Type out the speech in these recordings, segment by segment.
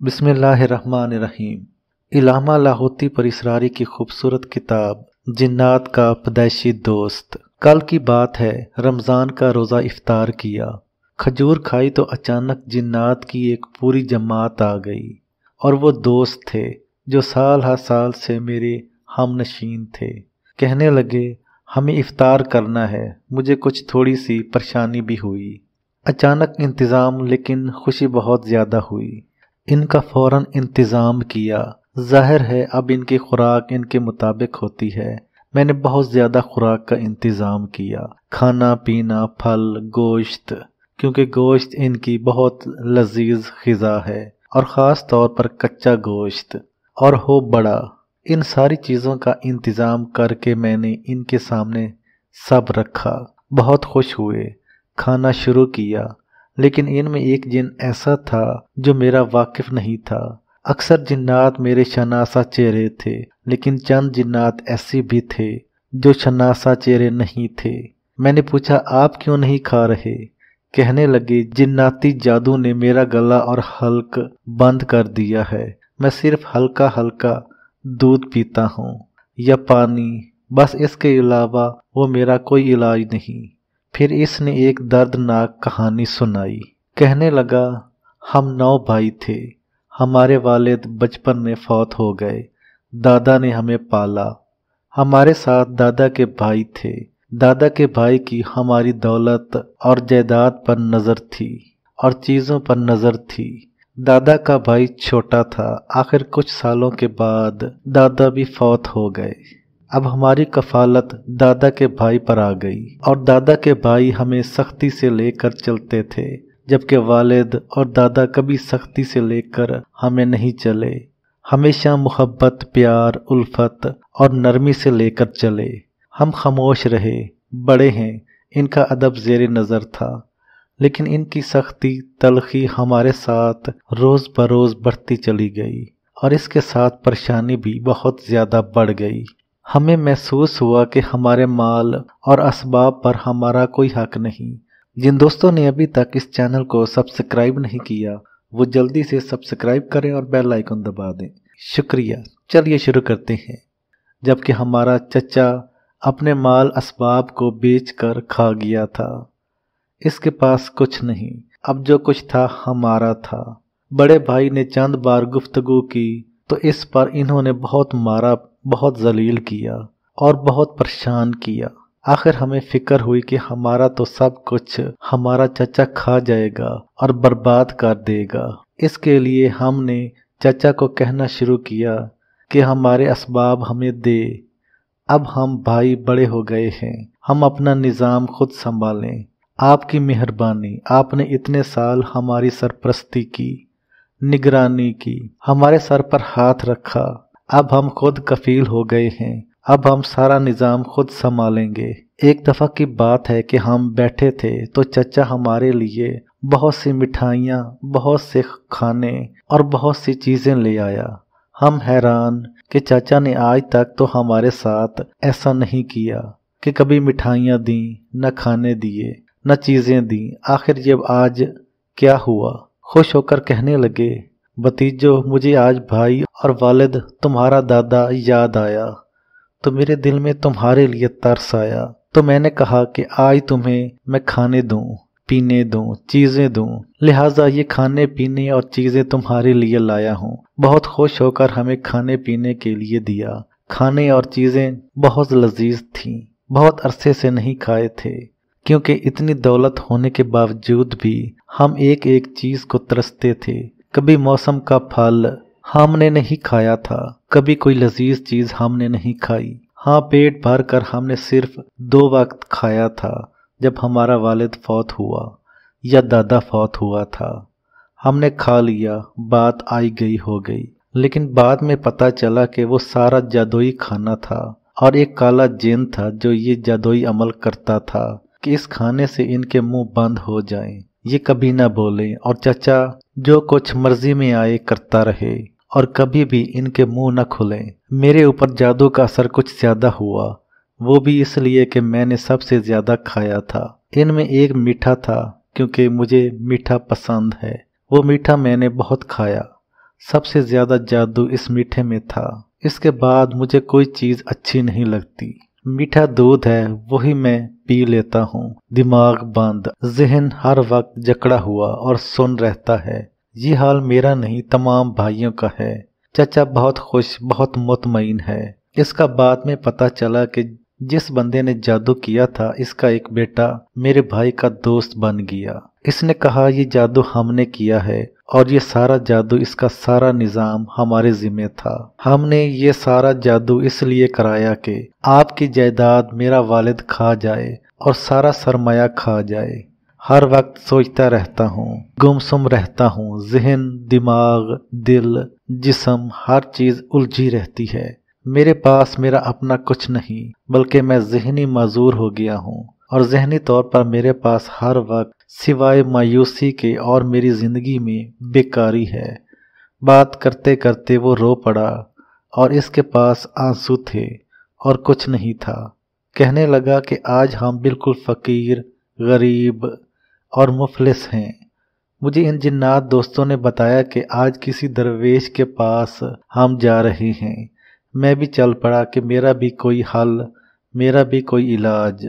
बिस्मिल्लाहिर्रहमानिर्रहीम। इलामा लाहौती पर इसरारी की खूबसूरत किताब जिन्नात का पैदाइशी दोस्त। कल की बात है, रमज़ान का रोज़ा इफ्तार किया, खजूर खाई तो अचानक जिन्नात की एक पूरी जमात आ गई। और वो दोस्त थे जो साल हर साल से मेरे हमनशीन थे। कहने लगे हमें इफ्तार करना है। मुझे कुछ थोड़ी सी परेशानी भी हुई। अचानक इंतज़ाम, लेकिन खुशी बहुत ज़्यादा हुई। इनका फौरन इंतज़ाम किया। ज़ाहिर है अब इनकी खुराक इनके मुताबिक होती है। मैंने बहुत ज़्यादा खुराक का इंतज़ाम किया, खाना पीना, फल, गोश्त, क्योंकि गोश्त इनकी बहुत लजीज ग़िज़ा है और ख़ास तौर पर कच्चा गोश्त, और हो बड़ा। इन सारी चीज़ों का इंतज़ाम करके मैंने इनके सामने सब रखा। बहुत खुश हुए। खाना शुरू किया, लेकिन इनमें एक जिन ऐसा था जो मेरा वाकिफ नहीं था। अक्सर जिन्नात मेरे शनासा चेहरे थे, लेकिन चंद जिन्नात ऐसे भी थे जो शनासा चेहरे नहीं थे। मैंने पूछा आप क्यों नहीं खा रहे? कहने लगे जिन्नाती जादू ने मेरा गला और हल्क बंद कर दिया है। मैं सिर्फ हल्का हल्का दूध पीता हूँ या पानी, बस इसके अलावा वो मेरा कोई इलाज नहीं। फिर इसने एक दर्दनाक कहानी सुनाई। कहने लगा हम 9 भाई थे। हमारे वालिद बचपन में फौत हो गए। दादा ने हमें पाला। हमारे साथ दादा के भाई थे। दादा के भाई की हमारी दौलत और जायदाद पर नज़र थी और चीज़ों पर नज़र थी। दादा का भाई छोटा था। आखिर कुछ सालों के बाद दादा भी फौत हो गए। अब हमारी कफालत दादा के भाई पर आ गई और दादा के भाई हमें सख्ती से लेकर चलते थे, जबकि वालिद और दादा कभी सख्ती से लेकर हमें नहीं चले। हमेशा मोहब्बत, प्यार, उल्फत और नरमी से लेकर चले। हम खामोश रहे। बड़े हैं, इनका अदब ज़ेरे नज़र था, लेकिन इनकी सख्ती, तलखी हमारे साथ रोज़ बरोज़ बढ़ती चली गई और इसके साथ परेशानी भी बहुत ज़्यादा बढ़ गई। हमें महसूस हुआ कि हमारे माल और असबाब पर हमारा कोई हक नहीं। जिन दोस्तों ने अभी तक इस चैनल को सब्सक्राइब नहीं किया, वो जल्दी से सब्सक्राइब करें और बेल आइकन दबा दें। शुक्रिया। चलिए शुरू करते हैं। जबकि हमारा चचा अपने माल असबाब को बेचकर खा गया था। इसके पास कुछ नहीं, अब जो कुछ था हमारा था। बड़े भाई ने चंद बार गुफ्तगू की तो इस पर इन्होंने बहुत मारा, बहुत जलील किया और बहुत परेशान किया। आखिर हमें फिक्र हुई कि हमारा तो सब कुछ हमारा चचा खा जाएगा और बर्बाद कर देगा। इसके लिए हमने चचा को कहना शुरू किया कि हमारे असबाब हमें दे। अब हम भाई बड़े हो गए हैं, हम अपना निज़ाम खुद संभालें। आपकी मेहरबानी, आपने इतने साल हमारी सरपरस्ती की, निगरानी की, हमारे सर पर हाथ रखा। अब हम खुद कफील हो गए हैं। अब हम सारा निज़ाम खुद संभालेंगे। एक दफ़ा की बात है कि हम बैठे थे तो चचा हमारे लिए बहुत सी मिठाइयाँ, बहुत से खाने और बहुत सी चीज़ें ले आया। हम हैरान कि चाचा ने आज तक तो हमारे साथ ऐसा नहीं किया कि कभी मिठाइयाँ दी, न खाने दिए, न चीज़ें दी। आखिर ये आज क्या हुआ? खुश होकर कहने लगे भतीजो, मुझे आज भाई और वालिद, तुम्हारा दादा याद आया तो मेरे दिल में तुम्हारे लिए तरस आया। तो मैंने कहा कि आज तुम्हें मैं खाने दूं, पीने दूं, चीज़ें दूं, लिहाजा ये खाने पीने और चीज़ें तुम्हारे लिए लाया हूं। बहुत खुश होकर हमें खाने पीने के लिए दिया। खाने और चीज़ें बहुत लजीज थीं। बहुत अरसे से नहीं खाए थे, क्योंकि इतनी दौलत होने के बावजूद भी हम एक एक चीज़ को तरसते थे। कभी मौसम का फल हमने नहीं खाया था, कभी कोई लजीज चीज़ हमने नहीं खाई। हाँ, पेट भर कर हमने सिर्फ 2 वक्त खाया था, जब हमारा वालिद फौत हुआ या दादा फौत हुआ था। हमने खा लिया, बात आई गई हो गई। लेकिन बाद में पता चला कि वो सारा जादुई खाना था और एक काला जिन था जो ये जादुई अमल करता था कि इस खाने से इनके मुंह बंद हो जाएं, ये कभी ना बोलें और चचा जो कुछ मर्जी में आए करता रहे और कभी भी इनके मुंह न खुलें। मेरे ऊपर जादू का असर कुछ ज्यादा हुआ, वो भी इसलिए कि मैंने सबसे ज्यादा खाया था। इनमें एक मीठा था, क्योंकि मुझे मीठा पसंद है। वो मीठा मैंने बहुत खाया। सबसे ज्यादा जादू इस मीठे में था। इसके बाद मुझे कोई चीज अच्छी नहीं लगती। मीठा दूध है, वही मैं पी लेता हूँ। दिमाग बंद, ज़हन हर वक्त जकड़ा हुआ और सुन रहता है। ये हाल मेरा नहीं, तमाम भाइयों का है। चाचा बहुत खुश, बहुत मुतमईन है। इसका बाद में पता चला कि जिस बंदे ने जादू किया था, इसका एक बेटा मेरे भाई का दोस्त बन गया। इसने कहा ये जादू हमने किया है और ये सारा जादू, इसका सारा निजाम हमारे जिम्मे था। हमने ये सारा जादू इसलिए कराया कि आपकी जायदाद मेरा वालिद खा जाए और सारा सरमाया खा जाए। हर वक्त सोचता रहता हूँ, गुमसुम रहता हूँ। ज़हन, दिमाग, दिल, जिस्म, हर चीज उलझी रहती है। मेरे पास मेरा अपना कुछ नहीं, बल्कि मैं ज़हनी माजूर हो गया हूँ और ज़हनी तौर पर मेरे पास हर वक्त सिवाय मायूसी के और मेरी ज़िंदगी में बेकारी है। बात करते करते वो रो पड़ा और इसके पास आंसू थे और कुछ नहीं था। कहने लगा कि आज हम बिल्कुल फ़कीर, गरीब और मुफलिस हैं। मुझे इन जिन्नात दोस्तों ने बताया कि आज किसी दरवेश के पास हम जा रहे हैं। मैं भी चल पड़ा कि मेरा भी कोई हल, मेरा भी कोई इलाज,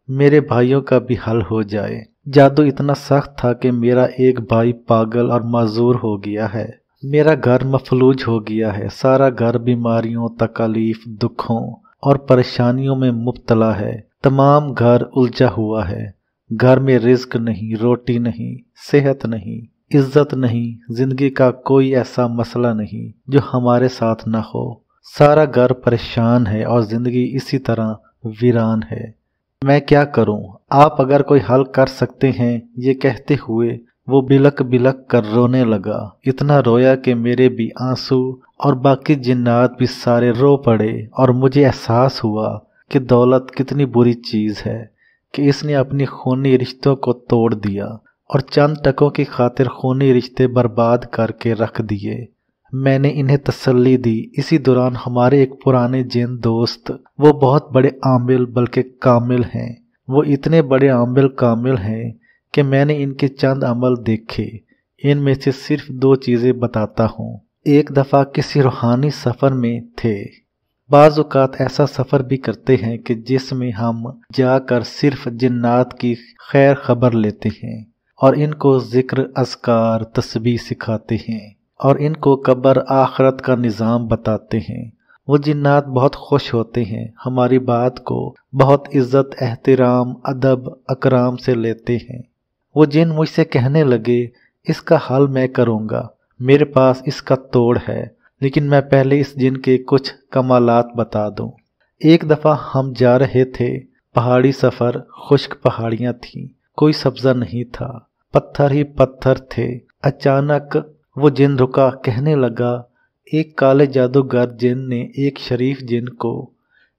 मेरे भाइयों का भी हल हो जाए। जादू इतना सख्त था कि मेरा एक भाई पागल और माजूर हो गया है। मेरा घर मफलूज हो गया है। सारा घर बीमारियों, तकलीफ, दुखों और परेशानियों में मुब्तला है। तमाम घर उलझा हुआ है। घर में रिज्क नहीं, रोटी नहीं, सेहत नहीं, इज्जत नहीं, जिंदगी का कोई ऐसा मसला नहीं जो हमारे साथ ना हो। सारा घर परेशान है और जिंदगी इसी तरह वीरान है। मैं क्या करूं? आप अगर कोई हल कर सकते हैं। ये कहते हुए वो बिलक बिलक कर रोने लगा। इतना रोया कि मेरे भी आंसू और बाकी जिन्नात भी सारे रो पड़े और मुझे एहसास हुआ कि दौलत कितनी बुरी चीज है, कि इसने अपनी खूनी रिश्तों को तोड़ दिया और चंद टकों की खातिर खूनी रिश्ते बर्बाद करके रख दिए। मैंने इन्हें तसल्ली दी। इसी दौरान हमारे एक पुराने जिन दोस्त, वो बहुत बड़े आमिल बल्कि कामिल हैं। वो इतने बड़े आमिल कामिल हैं कि मैंने इनके चंद अमल देखे। इनमें से सिर्फ 2 चीज़ें बताता हूँ। एक दफ़ा किसी रूहानी सफ़र में थे। बाज़ औक़ात ऐसा सफ़र भी करते हैं कि जिसमें हम जाकर सिर्फ जिन्नात की खैर खबर लेते हैं और इनको ज़िक्र, अज़कार, तस्बीह सिखाते हैं और इनको कब्र आखरत का निज़ाम बताते हैं। वो जिन्नात बहुत खुश होते हैं, हमारी बात को बहुत इज्जत, एहतराम, अदब, अकराम से लेते हैं। वो जिन मुझसे कहने लगे, इसका हल मैं करूँगा, मेरे पास इसका तोड़ है, लेकिन मैं पहले इस जिन के कुछ कमालात बता दूं। एक दफ़ा हम जा रहे थे, पहाड़ी सफ़र, खुश्क पहाड़ियाँ थीं, कोई सब्ज़ा नहीं था, पत्थर ही पत्थर थे। अचानक वो जिन रुका, कहने लगा, एक काले जादूगर जिन ने एक शरीफ जिन को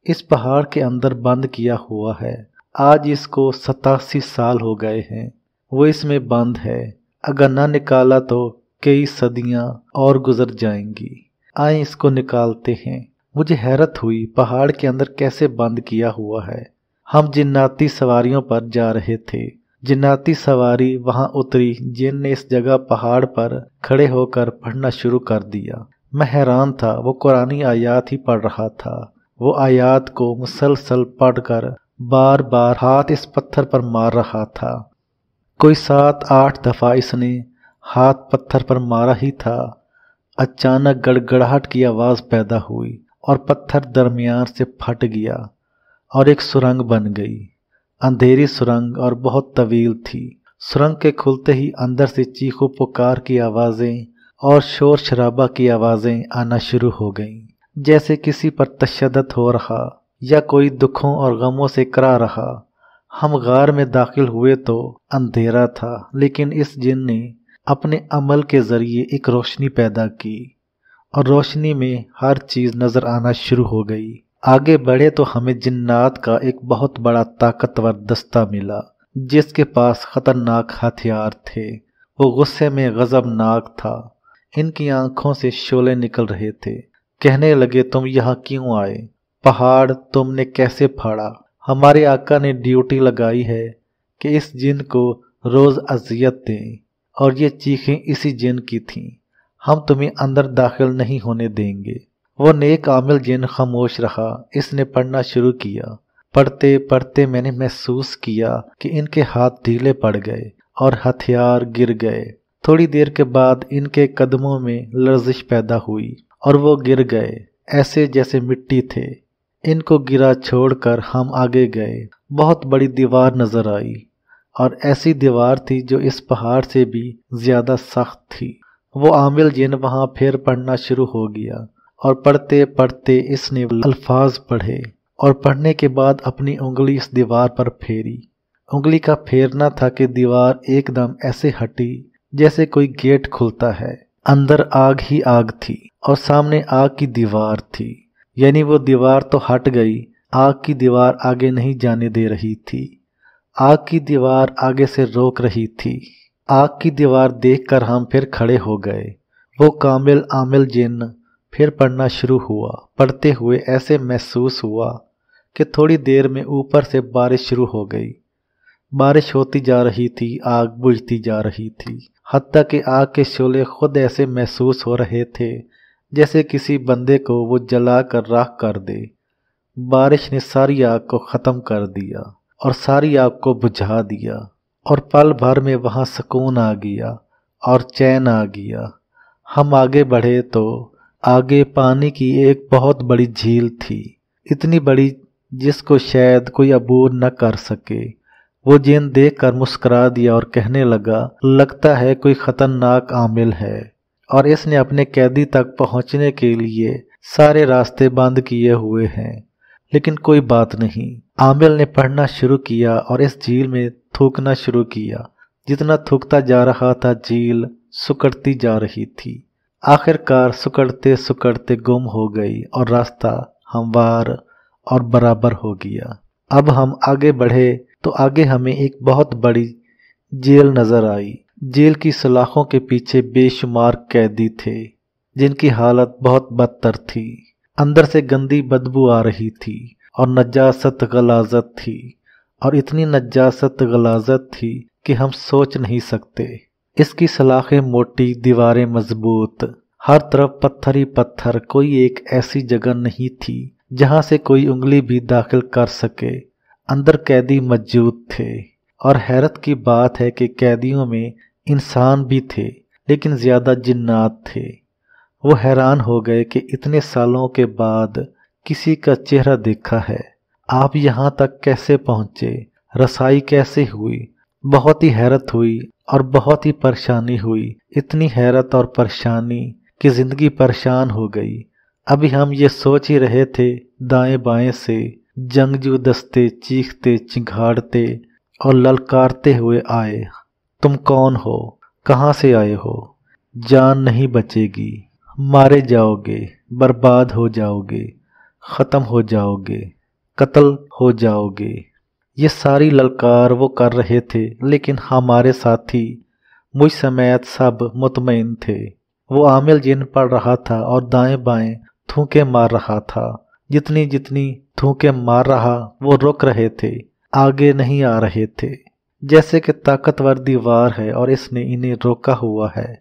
इस पहाड़ के अंदर बंद किया हुआ है। आज इसको 87 साल हो गए हैं। वो इसमें बंद है। अगर ना निकाला तो कई सदियां और गुजर जाएंगी। आए इसको निकालते हैं। मुझे हैरत हुई, पहाड़ के अंदर कैसे बंद किया हुआ है। हम जिन्नाती सवारियों पर जा रहे थे। जिन्नाती सवारी वहां उतरी। जिन ने इस जगह पहाड़ पर खड़े होकर पढ़ना शुरू कर दिया। मैं हैरान था। वो कुरानी आयात ही पढ़ रहा था। वो आयात को मुसलसल पढ़कर बार बार हाथ इस पत्थर पर मार रहा था। कोई 7-8 दफ़ा इसने हाथ पत्थर पर मारा ही था। अचानक गड़गड़ाहट की आवाज़ पैदा हुई और पत्थर दरमियान से फट गया और एक सुरंग बन गई। अंधेरी सुरंग और बहुत तवील थी। सुरंग के खुलते ही अंदर से चीखों पुकार की आवाज़ें और शोर शराबा की आवाज़ें आना शुरू हो गईं, जैसे किसी पर तशद्दुद हो रहा या कोई दुखों और गमों से करा रहा। हम गार में दाखिल हुए तो अंधेरा था, लेकिन इस जिन ने अपने अमल के ज़रिए एक रोशनी पैदा की और रोशनी में हर चीज़ नज़र आना शुरू हो गई। आगे बढ़े तो हमें जिन्नात का एक बहुत बड़ा ताकतवर दस्ता मिला, जिसके पास खतरनाक हथियार थे। वो गुस्से में गज़बनाक था। इनकी आंखों से शोले निकल रहे थे। कहने लगे, तुम यहाँ क्यों आए? पहाड़ तुमने कैसे फाड़ा? हमारे आका ने ड्यूटी लगाई है कि इस जिन को रोज़ अज़ियत दें, और ये चीखें इसी जिन की थीं। ہم تمہیں اندر داخل نہیں ہونے دیں گے۔ وہ نیک عامل جن خاموش رہا۔ اس نے پڑھنا شروع کیا۔ پڑھتے پڑھتے میں نے محسوس کیا کہ ان کے ہاتھ ڈھیلے پڑ گئے اور ہتھیار گر گئے۔ تھوڑی دیر کے بعد ان کے قدموں میں لرزش پیدا ہوئی اور وہ گر گئے، ایسے جیسے مٹی تھے۔ ان کو گرا چھوڑ کر ہم آگے گئے۔ بہت بڑی دیوار نظر آئی، اور ایسی دیوار تھی جو اس پہاڑ سے بھی زیادہ سخت تھی۔ وہ عامل جن وہاں پھر پڑھنا شروع ہو گیا، اور پڑھتے پڑھتے اس نے الفاظ پڑھے، اور پڑھنے کے بعد اپنی انگلی اس دیوار پر پھیری۔ انگلی کا پھیرنا تھا کہ دیوار ایک دم ایسے ہٹی جیسے کوئی گیٹ کھلتا ہے۔ اندر آگ ہی آگ تھی اور سامنے آگ کی دیوار تھی، یعنی وہ دیوار تو ہٹ گئی، آگ کی دیوار آگے نہیں جانے دے رہی تھی۔ آگ کی دیوار آگے سے روک رہی تھی۔ آگ کی دیوار دیکھ کر ہم پھر کھڑے ہو گئے۔ وہ کامل عامل جن پھر پڑھنا شروع ہوا۔ پڑھتے ہوئے ایسے محسوس ہوا کہ تھوڑی دیر میں اوپر سے بارش شروع ہو گئی۔ بارش ہوتی جا رہی تھی، آگ بجھتی جا رہی تھی، حتیٰ کہ آگ کے شعلے خود ایسے محسوس ہو رہے تھے جیسے کسی بندے کو وہ جلا کر راکھ کر دے۔ بارش نے ساری آگ کو ختم کر دیا اور ساری آگ کو بجھا دیا، اور پل بھر میں وہاں سکون آ گیا اور چین آ گیا۔ ہم آگے بڑھے تو آگے پانی کی ایک بہت بڑی جھیل تھی، اتنی بڑی جس کو شاید کوئی عبور نہ کر سکے۔ وہ جن دیکھ کر مسکرا دیا اور کہنے لگا، لگتا ہے کوئی خطرناک عامل ہے، اور اس نے اپنے قیدی تک پہنچنے کے لیے سارے راستے بند کیے ہوئے ہیں۔ لیکن کوئی بات نہیں، عامل نے پڑھنا شروع کیا اور اس جھیل میں تھوکنا شروع کیا۔ جتنا تھوکتا جا رہا تھا جھیل سکڑتی جا رہی تھی، آخر کار سکڑتے سکڑتے گم ہو گئی اور راستہ ہموار اور برابر ہو گیا۔ اب ہم آگے بڑھے تو آگے ہمیں ایک بہت بڑی جیل نظر آئی۔ جیل کی سلاخوں کے پیچھے بے شمار قیدی تھے جن کی حالت بہت بدتر تھی۔ اندر سے گندی بدبو آ رہی تھی اور نجاست غلاظت تھی، اور اتنی نجاست غلاظت تھی کہ ہم سوچ نہیں سکتے۔ اس کی سلاخیں موٹی، دیواریں مضبوط، ہر طرف پتھر ہی پتھر، کوئی ایک ایسی جگہ نہیں تھی جہاں سے کوئی انگلی بھی داخل کر سکے۔ اندر قیدی موجود تھے، اور حیرت کی بات ہے کہ قیدیوں میں انسان بھی تھے لیکن زیادہ جنات تھے۔ وہ حیران ہو گئے کہ اتنے سالوں کے بعد کسی کا چہرہ دیکھا ہے، آپ یہاں تک کیسے پہنچے، رسائی کیسے ہوئی؟ بہت ہی حیرت ہوئی اور بہت ہی پریشانی ہوئی، اتنی حیرت اور پریشانی کہ زندگی پریشان ہو گئی۔ ابھی ہم یہ سوچ ہی رہے تھے، دائیں بائیں سے جنگجو دستے چیختے چنگھاڑتے اور للکارتے ہوئے آئے، تم کون ہو؟ کہاں سے آئے ہو؟ جان نہیں بچے گی، مارے جاؤ گے، برباد ہو جاؤ گے، ختم ہو جاؤ گے، قتل ہو جاؤ گے۔ یہ ساری للکار وہ کر رہے تھے، لیکن ہمارے ساتھی مجھ سمیت سب مطمئن تھے۔ وہ عامل جن پڑھ رہا تھا اور دائیں بائیں تھوکے مار رہا تھا۔ جتنی جتنی تھوکے مار رہا وہ رک رہے تھے، آگے نہیں آ رہے تھے، جیسے کہ طاقتور دیوار ہے اور اس نے انہیں روکا ہوا ہے،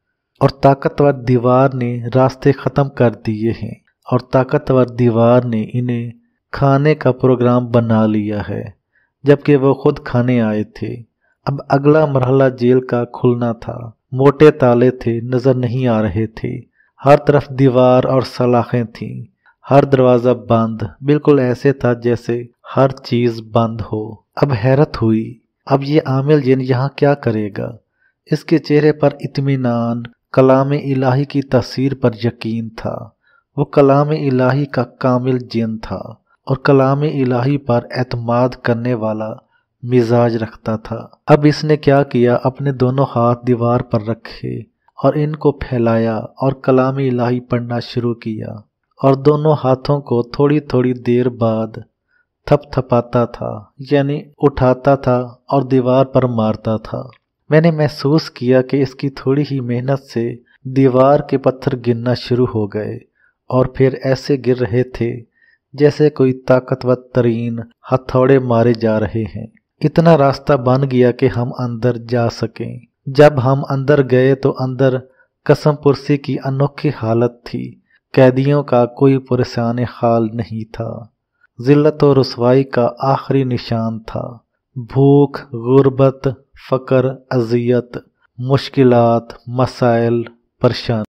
اور طاقتور دیوار نے راستے ختم کر دیے ہیں، اور طاقتور دیوار نے انہیں کھانے کا پروگرام بنا لیا ہے، جبکہ وہ خود کھانے آئے تھے۔ اب اگلا مرحلہ جیل کا کھلنا تھا۔ موٹے تالے تھے، نظر نہیں آ رہے تھے، ہر طرف دیوار اور سلاخیں تھیں، ہر دروازہ بند، بالکل ایسے تھا جیسے ہر چیز بند ہو۔ اب حیرت ہوئی، اب یہ عامل جن یہاں کیا کرے گا؟ اس کے چہرے پر اطمینان، کلام الہی کی تاثیر پر یقین تھا۔ وہ کلام الہی کا کامل جن تھا اور کلام الہی پر اعتماد کرنے والا مزاج رکھتا تھا۔ اب اس نے کیا کیا، اپنے دونوں ہاتھ دیوار پر رکھے اور ان کو پھیلایا اور کلام الہی پڑھنا شروع کیا، اور دونوں ہاتھوں کو تھوڑی تھوڑی دیر بعد تھپ تھپاتا تھا، یعنی اٹھاتا تھا اور دیوار پر مارتا تھا۔ میں نے محسوس کیا کہ اس کی تھوڑی ہی محنت سے دیوار کے پتھر گرنا شروع ہو گئے، اور پھر ایسے گر رہے تھے جیسے کوئی طاقتور ترین ہتھوڑے مارے جا رہے ہیں۔ اتنا راستہ بن گیا کہ ہم اندر جا سکیں۔ جب ہم اندر گئے تو اندر قسم پرسی کی انوکھی حالت تھی، قیدیوں کا کوئی پریشان حال نہیں تھا، ذلت و رسوائی کا آخری نشان تھا، بھوک، غربت، فقر، اذیت، مشکلات، مسائل، پریشانی۔